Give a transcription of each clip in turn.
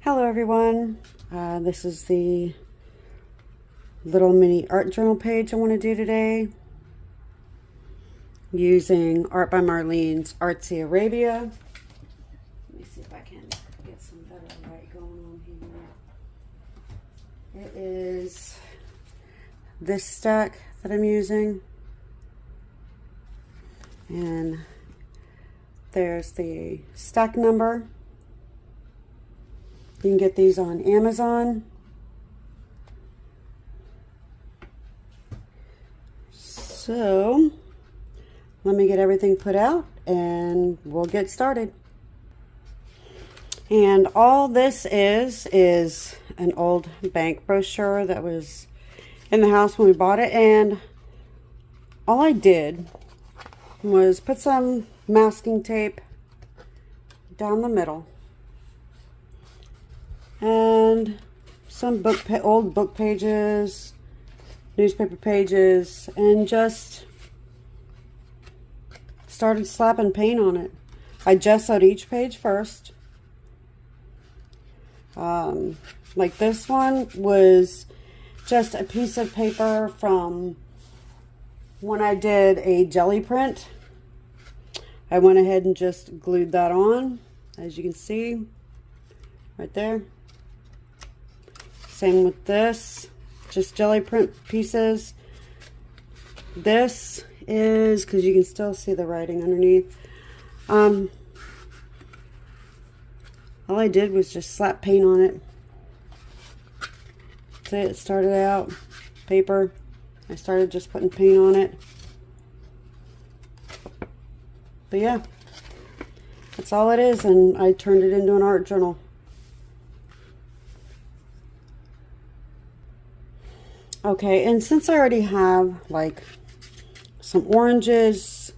Hello everyone, this is the little mini art journal page I want to do today using art by Marlene Artsy Arabia. Let me see if I can get some better light going on here. It is this stack that I'm using, and there's the stack number. You can get these on Amazon. So let me get everything put out and we'll get started. And all this is an old bank brochure that was in the house when we bought it, and all I did was put some masking tape down the middle and some old book pages, newspaper pages, and just started slapping paint on it. I gessoed each page first. Like this one was just a piece of paper from when I did a Gelli print. I went ahead and just glued that on, as you can see right there. Same with this, just Gelli print pieces. This is, because you can still see the writing underneath. All I did was just slap paint on it. See, it started out paper. I started just putting paint on it. But yeah, that's all it is, and I turned it into an art journal. Okay, and since I already have like some oranges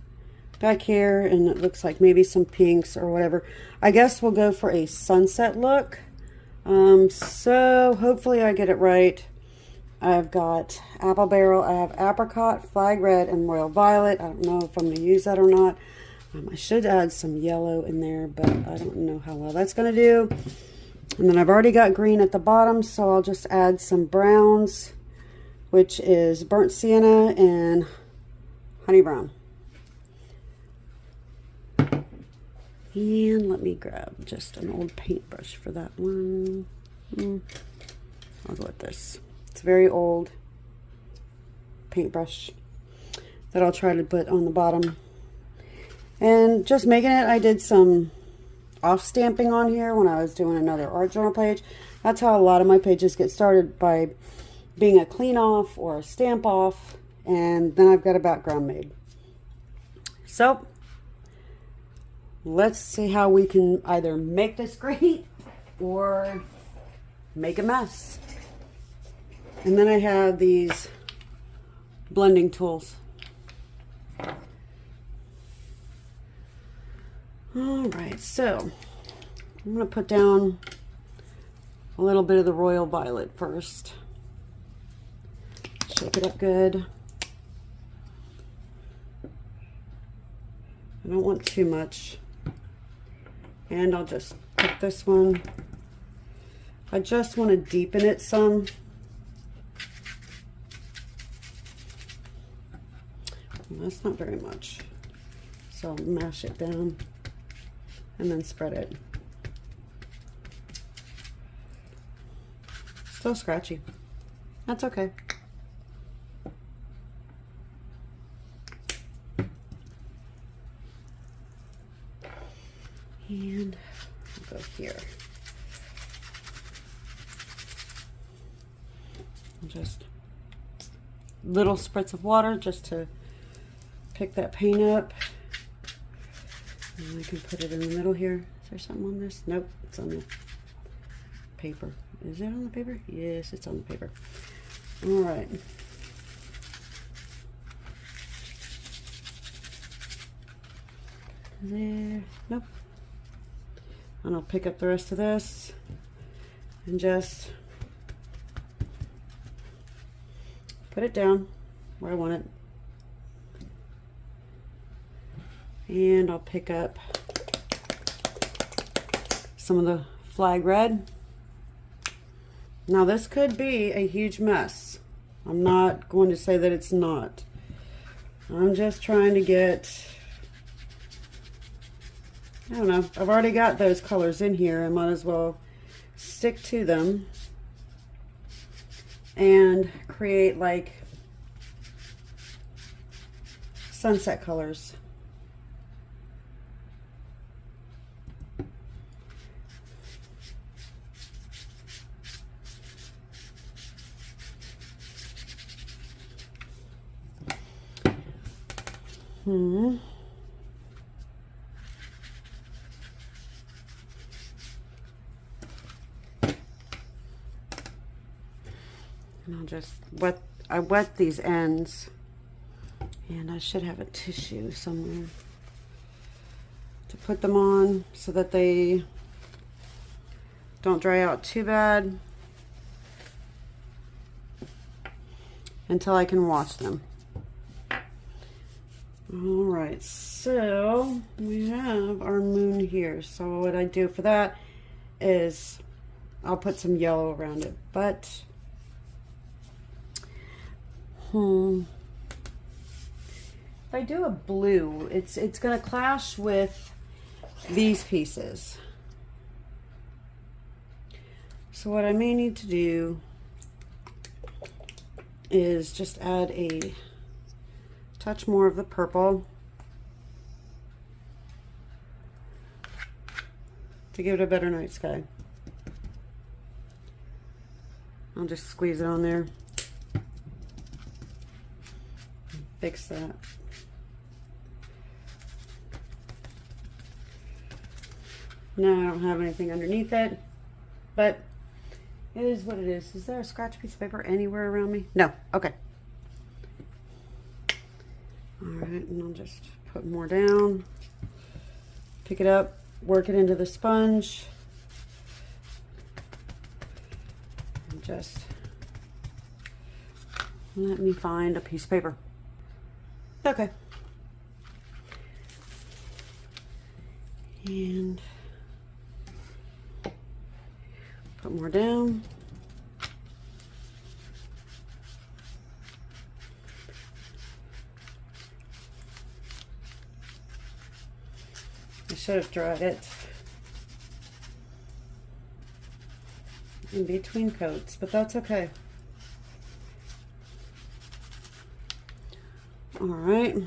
back here, and it looks like maybe some pinks or whatever, I guess we'll go for a sunset look. So hopefully I get it right. I've got apple barrel, I have apricot, flag red, and royal violet. I don't know if I'm going to use that or not. I should add some yellow in there, but I don't know how well that's going to do. And then I've already got green at the bottom, so I'll just add some browns, which is burnt sienna and honey brown. And let me grab just an old paintbrush for that one. I'll go with this. It's a very old paintbrush that I'll try to put on the bottom. And just making it, I did some off stamping on here when I was doing another art journal page. That's how a lot of my pages get started, by being a clean off or a stamp off, and then I've got a background made. So let's see how we can either make this great or make a mess. And then I have these blending tools. All right, so I'm going to put down a little bit of the royal violet first. Shake it up good. I don't want too much. And I'll just pick this one. I just want to deepen it some. That's not very much. So I'll mash it down and then spread it. Still scratchy. That's okay. And I'll go here. Just little spritz of water just to pick that paint up. And I can put it in the middle here. Is there something on this? Nope, it's on the paper. Is it on the paper? Yes, it's on the paper. All right. There. Nope. And I'll pick up the rest of this and just put it down where I want it. And I'll pick up some of the flag red Now this could be a huge mess. I'm not going to say that it's not. I'm just trying to get, I don't know, I've already got those colors in here. I might as well stick to them and create like sunset colors. And I'll just wet these ends, and I should have a tissue somewhere to put them on so that they don't dry out too bad until I can wash them. All right, so we have our moon here. So what I do for that is I'll put some yellow around it, but if I do a blue, it's gonna clash with these pieces. So what I may need to do is just add a touch more of the purple to give it a better night sky. I'll just squeeze it on there. Fix that. Now I don't have anything underneath it, but it is what it is. Is there a scratch piece of paper anywhere around me? No. Okay. All right, and I'll just put more down. Pick it up, work it into the sponge. And just let me find a piece of paper. Okay. And put more down. I should have dried it in between coats, but that's okay. All right.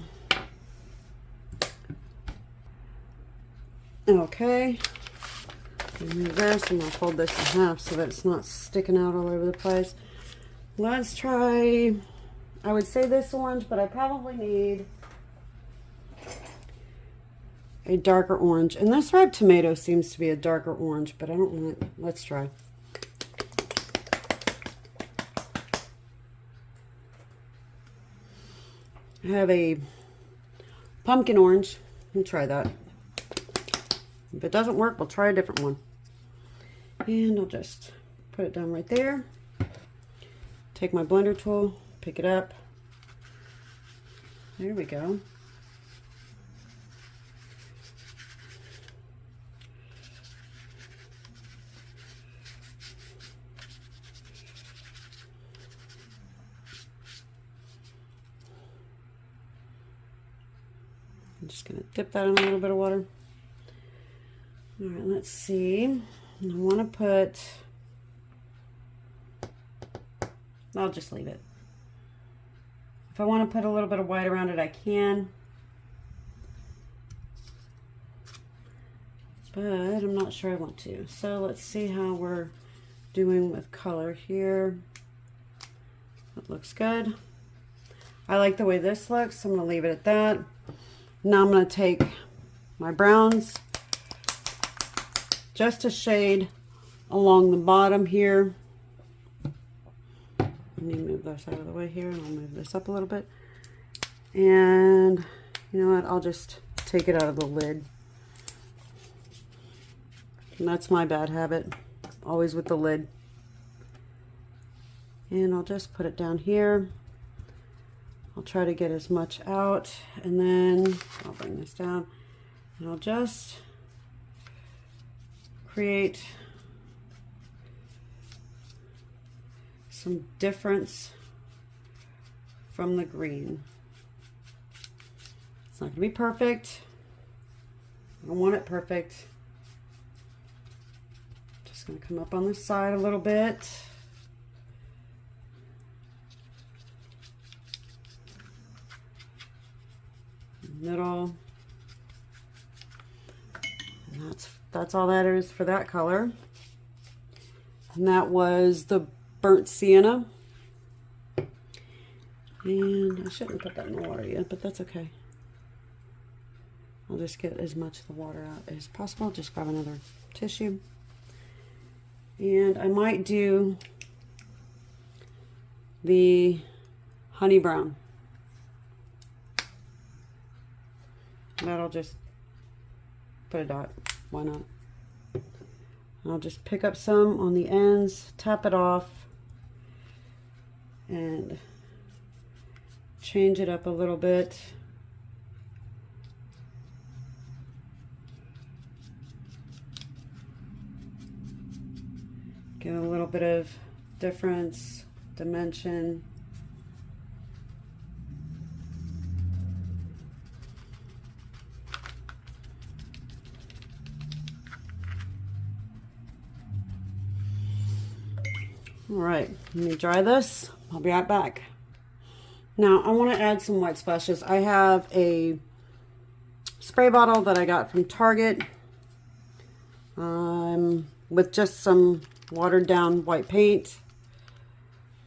Okay. Remove this. I'm going to fold this in half so that it's not sticking out all over the place. Let's try, I would say this orange, but I probably need a darker orange. And this red tomato seems to be a darker orange, but I don't want it. Let's try. I have a pumpkin orange. We'll try that. If it doesn't work, we'll try a different one. And I'll just put it down right there. Take my blender tool, pick it up. There we go. I'm just going to dip that in a little bit of water. All right, let's see. I want to put, I'll just leave it. If I want to put a little bit of white around it, I can. But I'm not sure I want to. So let's see how we're doing with color here. That looks good. I like the way this looks, so I'm going to leave it at that. Now I'm going to take my browns, just a shade along the bottom here. Let me move this out of the way here, and I'll move this up a little bit. And you know what? I'll just take it out of the lid. And that's my bad habit, always with the lid. And I'll just put it down here. I'll try to get as much out, and then I'll bring this down, and I'll just create some difference from the green. It's not going to be perfect. I don't want it perfect. Just going to come up on the side a little bit. Middle. And that's all that is for that color. And that was the burnt sienna. And I shouldn't put that in the water yet, but that's okay. I'll just get as much of the water out as possible. Just grab another tissue. And I might do the honey brown. That'll just put a dot. Why not? I'll just pick up some on the ends, tap it off, and change it up a little bit. Give it a little bit of difference, dimension. All right, let me dry this. I'll be right back. Now, I want to add some white splashes. I have a spray bottle that I got from Target with just some watered down white paint.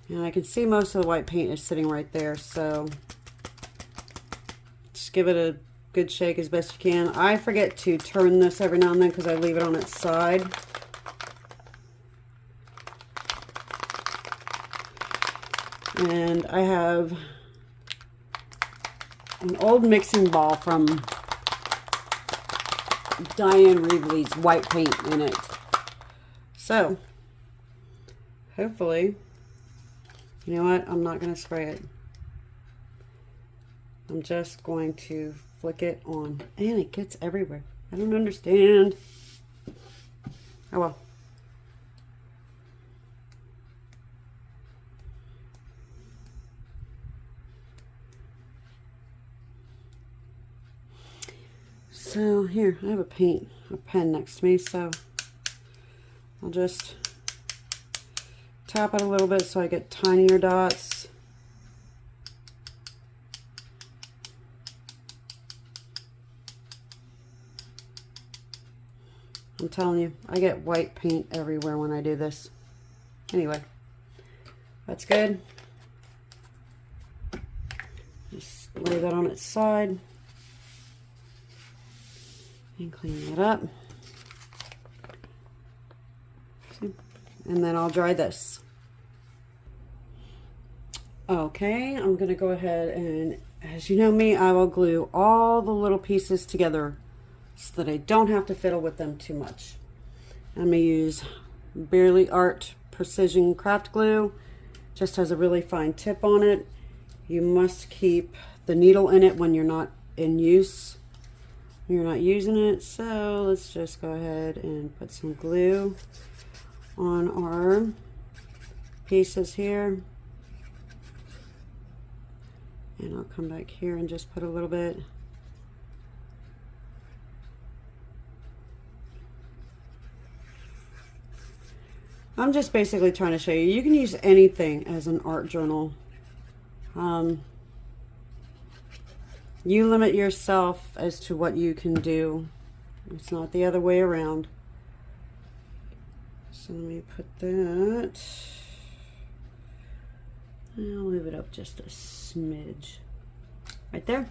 And I can see most of the white paint is sitting right there, so just give it a good shake as best you can. I forget to turn this every now and then because I leave it on its side. And I have an old mixing ball from Diane Reevely's white paint in it. So, hopefully, you know what? I'm not going to spray it. I'm just going to flick it on. And it gets everywhere. I don't understand. Oh well. So here, I have a pen next to me, so I'll just tap it a little bit so I get tinier dots. I'm telling you, I get white paint everywhere when I do this. Anyway, that's good. Just lay that on its side. And clean that up. See? And then I'll dry this. Okay, I'm going to go ahead and, as you know me, I will glue all the little pieces together so that I don't have to fiddle with them too much. I'm going to use Barely Art Precision Craft Glue. Just has a really fine tip on it. You must keep the needle in it when you're not in use. You're not using it, so let's just go ahead and put some glue on our pieces here. And I'll come back here and just put a little bit. I'm just basically trying to show you, you can use anything as an art journal. You limit yourself as to what you can do. It's not the other way around. So let me put that. I'll leave it up just a smidge. Right there.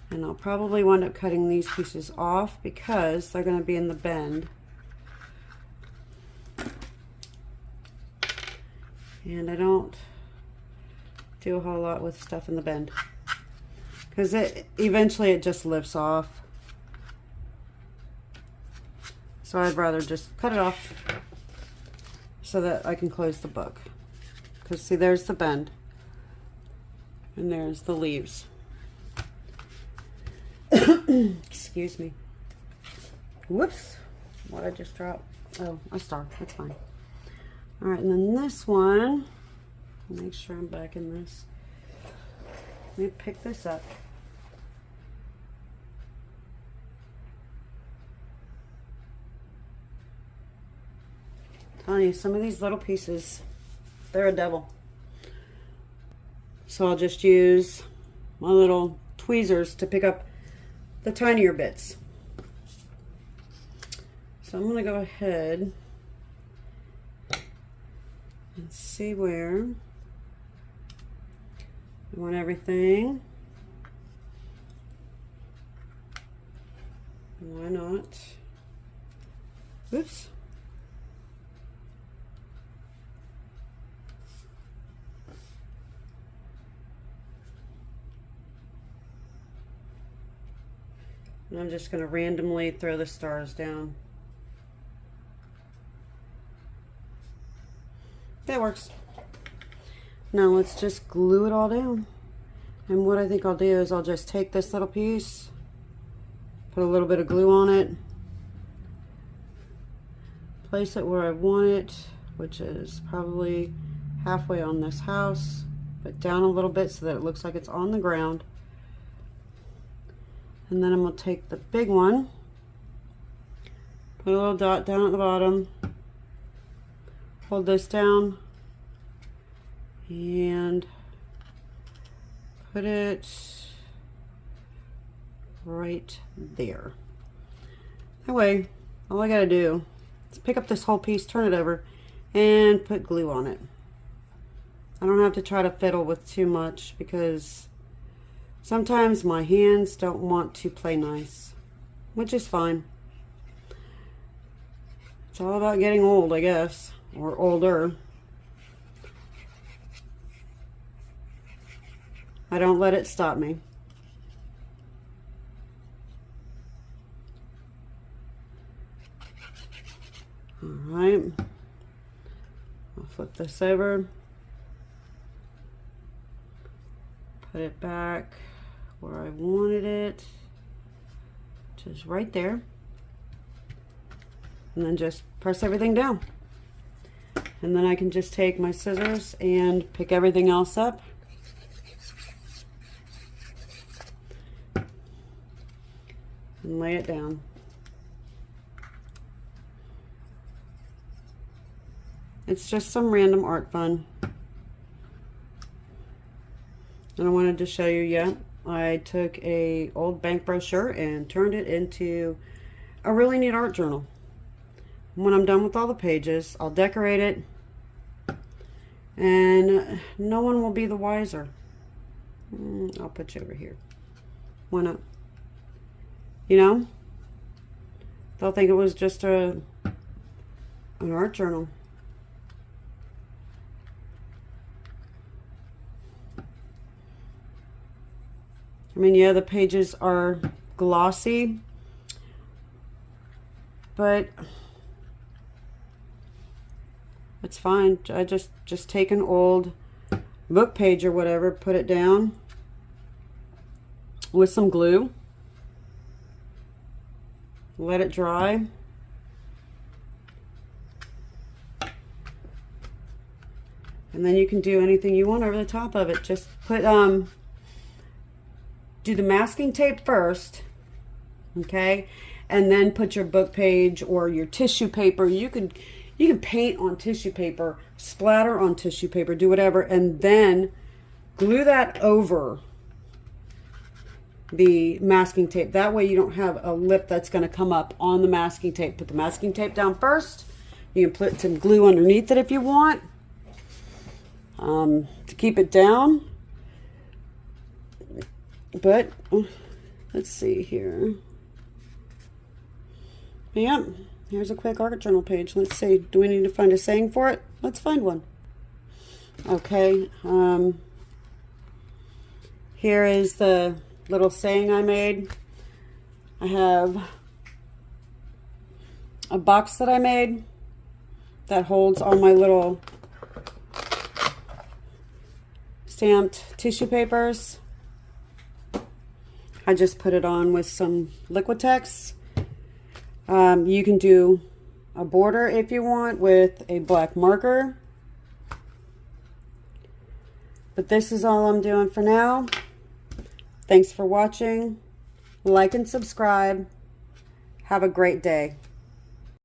And I'll probably wind up cutting these pieces off because they're going to be in the bend. And I don't do a whole lot with stuff in the bend because eventually it just lifts off. So I'd rather just cut it off so that I can close the book. Because see, there's the bend and there's the leaves. Excuse me. Whoops. What I just dropped? Oh, a star. That's fine. All right, and then this one, make sure I'm back in this. Let me pick this up. Telling you, some of these little pieces, they're a devil. So I'll just use my little tweezers to pick up the tinier bits. So I'm going to go ahead and see where I want everything. Why not? Oops. And I'm just going to randomly throw the stars down. That works. Now let's just glue it all down. And what I think I'll do is I'll just take this little piece, put a little bit of glue on it, place it where I want it, which is probably halfway on this house, but down a little bit so that it looks like it's on the ground. And then I'm going to take the big one, put a little dot down at the bottom, hold this down, and put it right there. That way, all I got to do is pick up this whole piece, turn it over, and put glue on it. I don't have to try to fiddle with too much because sometimes my hands don't want to play nice, which is fine. It's all about getting old, I guess, or older. I don't let it stop me. All right, I'll flip this over, put it back where I wanted it, which is right there, and then just press everything down. And then I can just take my scissors and pick everything else up. And lay it down. It's just some random art fun. And I wanted to show you, yeah, I took a old bank brochure and turned it into a really neat art journal. When I'm done with all the pages, I'll decorate it and no one will be the wiser. I'll put you over here. Why not? You know, they'll think it was just an art journal. I mean, yeah, the pages are glossy, but it's fine. I just take an old book page or whatever, put it down with some glue, let it dry, and then you can do anything you want over the top of it. Just put do the masking tape first, okay, and then put your book page or your tissue paper. You can paint on tissue paper, splatter on tissue paper, do whatever, and then glue that over the masking tape. That way you don't have a lip that's going to come up on the masking tape. Put the masking tape down first. You can put some glue underneath it if you want to keep it down. But let's see here. Yep, here's a quick art journal page. Let's see, do we need to find a saying for it? Let's find one. Okay, here is the little saying I made. I have a box that I made that holds all my little stamped tissue papers. I just put it on with some Liquitex. You can do a border if you want with a black marker. But this is all I'm doing for now. Thanks for watching. Like and subscribe. Have a great day.